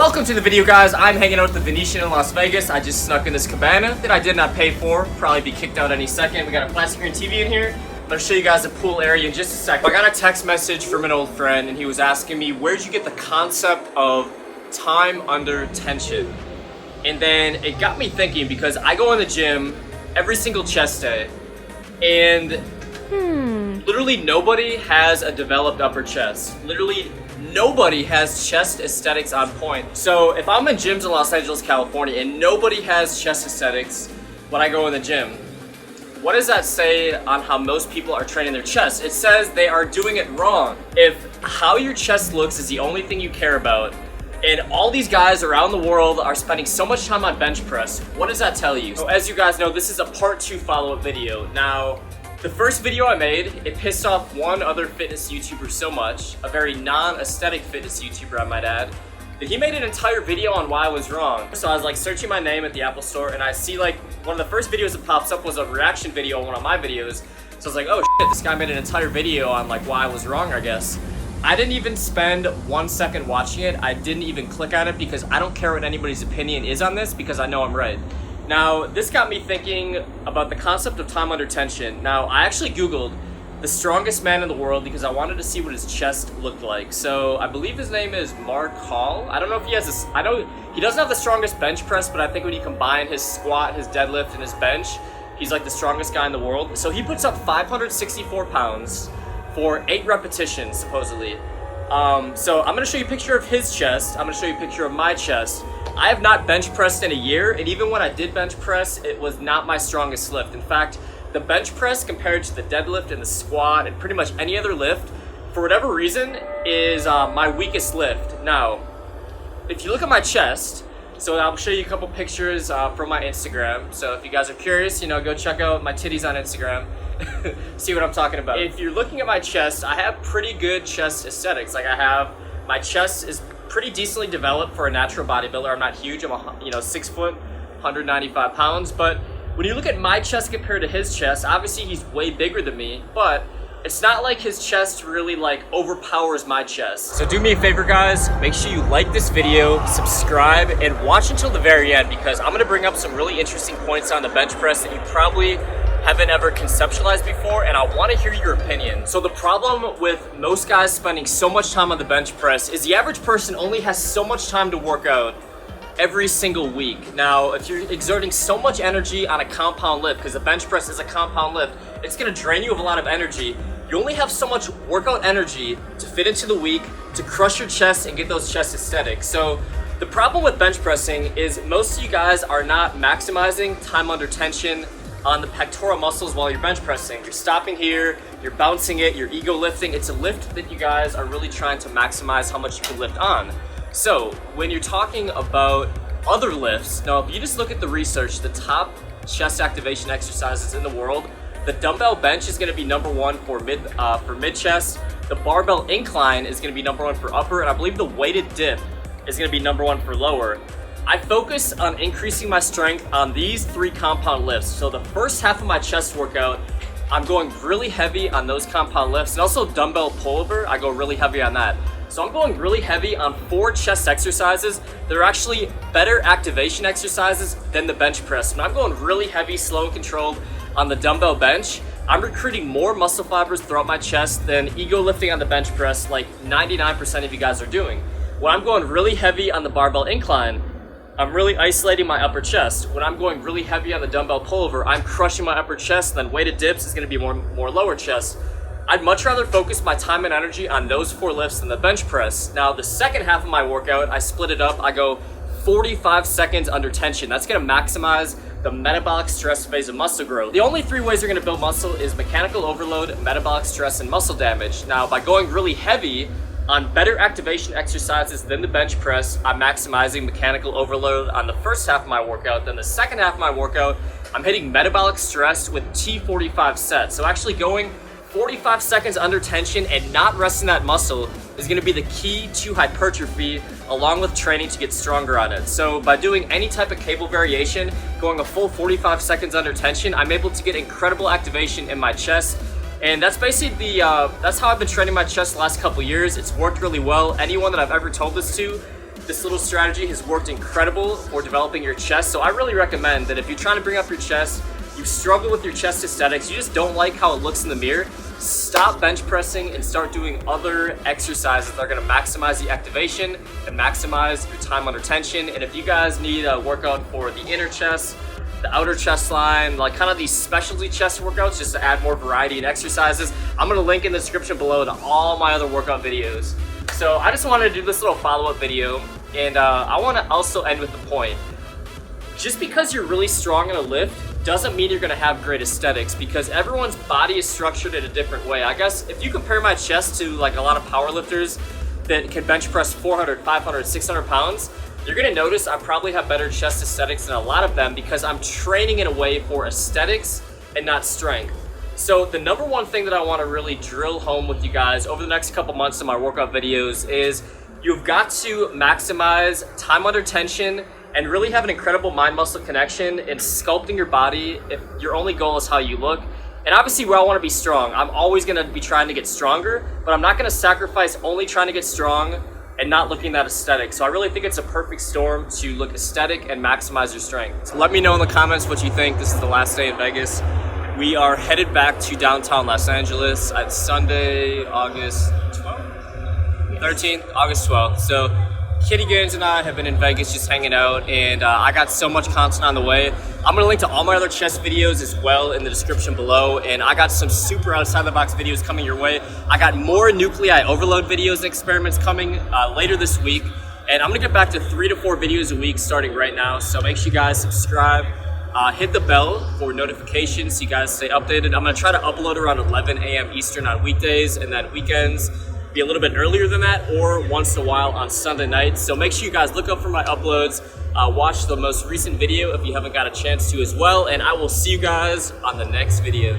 Welcome to the video, guys. I'm hanging out at the Venetian in Las Vegas. I just snuck in this cabana that I did not pay for. Probably be kicked out any second. We got a flat screen TV in here. I'm gonna show you guys the pool area in just a second. I got a text message from an old friend and he was asking me, where'd you get the concept of time under tension? And then it got me thinking, because I go in the gym every single chest day and literally nobody has a developed upper chest. Literally nobody has chest aesthetics on point. So if I'm in gyms in Los Angeles, California, and nobody has chest aesthetics when I go in the gym, what does that say on how most people are training their chest? It says they are doing it wrong. If how your chest looks is the only thing you care about, and all these guys around the world are spending so much time on bench press, what does that tell you? So as you guys know, this is a part 2 follow-up video. Now, the first video I made, it pissed off one other fitness YouTuber so much, a very non-aesthetic fitness YouTuber I might add, that he made an entire video on why I was wrong. So I was like searching my name at the Apple Store and I see like one of the first videos that pops up was a reaction video on one of my videos. So I was like, oh shit, this guy made an entire video on like why I was wrong, I guess. I didn't even spend 1 second watching it. I didn't even click on it because I don't care what anybody's opinion is on this because I know I'm right. Now, this got me thinking about the concept of time under tension. Now, I actually Googled the strongest man in the world because I wanted to see what his chest looked like. So, I believe his name is Mark Hall. I don't know if he has this, I know he doesn't have the strongest bench press, but I think when you combine his squat, his deadlift, and his bench, he's like the strongest guy in the world. So, he puts up 564 pounds for 8 repetitions, supposedly. So I'm gonna show you a picture of his chest. I'm gonna show you a picture of my chest. I have not bench pressed in a year, and even when I did bench press, it was not my strongest lift. In fact, the bench press compared to the deadlift and the squat and pretty much any other lift, for whatever reason, is my weakest lift. Now, if you look at my chest, so I'll show you a couple pictures from my Instagram. So if you guys are curious, you know, go check out my titties on Instagram. See what I'm talking about. If you're looking at my chest, I have pretty good chest aesthetics. Like my chest is pretty decently developed for a natural bodybuilder. I'm not huge. I'm 6 foot, 195 pounds. But when you look at my chest compared to his chest, obviously he's way bigger than me, but it's not like his chest really like overpowers my chest. So do me a favor, guys, make sure you like this video, subscribe, and watch until the very end because I'm gonna bring up some really interesting points on the bench press that you probably haven't ever conceptualized before, and I want to hear your opinion. So the problem with most guys spending so much time on the bench press is the average person only has so much time to work out every single week. Now, if you're exerting so much energy on a compound lift, because the bench press is a compound lift, it's going to drain you of a lot of energy. You only have so much workout energy to fit into the week to crush your chest and get those chest aesthetics. So the problem with bench pressing is most of you guys are not maximizing time under tension on the pectoral muscles while you're bench pressing. You're stopping here, you're bouncing it, you're ego lifting. It's a lift that you guys are really trying to maximize how much you can lift on. So when you're talking about other lifts, now if you just look at the research, the top chest activation exercises in the world, the dumbbell bench is gonna be #1 for mid chest, the barbell incline is gonna be #1 for upper, and I believe the weighted dip is gonna be #1 for lower. I focus on increasing my strength on these 3 compound lifts. So the first half of my chest workout, I'm going really heavy on those compound lifts, and also dumbbell pullover, I go really heavy on that. So I'm going really heavy on 4 chest exercises that are actually better activation exercises than the bench press. When I'm going really heavy, slow and controlled on the dumbbell bench, I'm recruiting more muscle fibers throughout my chest than ego lifting on the bench press, like 99% of you guys are doing. When I'm going really heavy on the barbell incline, I'm really isolating my upper chest. When I'm going really heavy on the dumbbell pullover, I'm crushing my upper chest, and then weighted dips is gonna be more lower chest. I'd much rather focus my time and energy on those 4 lifts than the bench press. Now, the second half of my workout, I split it up. I go 45 seconds under tension. That's gonna maximize the metabolic stress phase of muscle growth. The only 3 ways you're gonna build muscle is mechanical overload, metabolic stress, and muscle damage. Now, by going really heavy on better activation exercises than the bench press, I'm maximizing mechanical overload on the first half of my workout. Then the second half of my workout, I'm hitting metabolic stress with T45 sets. So actually going 45 seconds under tension and not resting that muscle is gonna be the key to hypertrophy, along with training to get stronger on it. So by doing any type of cable variation, going a full 45 seconds under tension, I'm able to get incredible activation in my chest. And that's basically that's how I've been training my chest the last couple years. It's worked really well. Anyone that I've ever told this to this little strategy has worked incredible for developing your chest. So I really recommend that if you're trying to bring up your chest, you struggle with your chest aesthetics, you just don't like how it looks in the mirror, stop bench pressing and start doing other exercises that are gonna maximize the activation and maximize your time under tension. And if you guys need a workout for the inner chest, the outer chest line, like kind of these specialty chest workouts just to add more variety in exercises, I'm gonna link in the description below to all my other workout videos. So I just wanted to do this little follow-up video, and I wanna also end with the point. Just because you're really strong in a lift doesn't mean you're gonna have great aesthetics, because everyone's body is structured in a different way. I guess if you compare my chest to like a lot of power lifters that can bench press 400, 500, 600 pounds, you're gonna notice I probably have better chest aesthetics than a lot of them because I'm training in a way for aesthetics and not strength. So the number one thing that I wanna really drill home with you guys over the next couple months in my workout videos is you've got to maximize time under tension and really have an incredible mind-muscle connection in sculpting your body if your only goal is how you look. And obviously, where I want to be strong, I'm always going to be trying to get stronger, but I'm not going to sacrifice only trying to get strong and not looking that aesthetic. So I really think it's a perfect storm to look aesthetic and maximize your strength. So let me know in the comments what you think. This is the last day in Vegas. We are headed back to downtown Los Angeles on Sunday, August 12th? 13th, August 12th. So Kitty Gaines and I have been in Vegas just hanging out, and I got so much content on the way. I'm gonna link to all my other chest videos as well in the description below, and I got some super outside the box videos coming your way. I got more nuclei overload videos and experiments coming later this week, and I'm gonna get back to 3 to 4 videos a week starting right now, so make sure you guys subscribe. Hit the bell for notifications so you guys stay updated. I'm gonna try to upload around 11 a.m. Eastern on weekdays, and then weekends be a little bit earlier than that, or once in a while on Sunday nights. So make sure you guys look up for my uploads, watch the most recent video if you haven't got a chance to as well, and I will see you guys on the next video.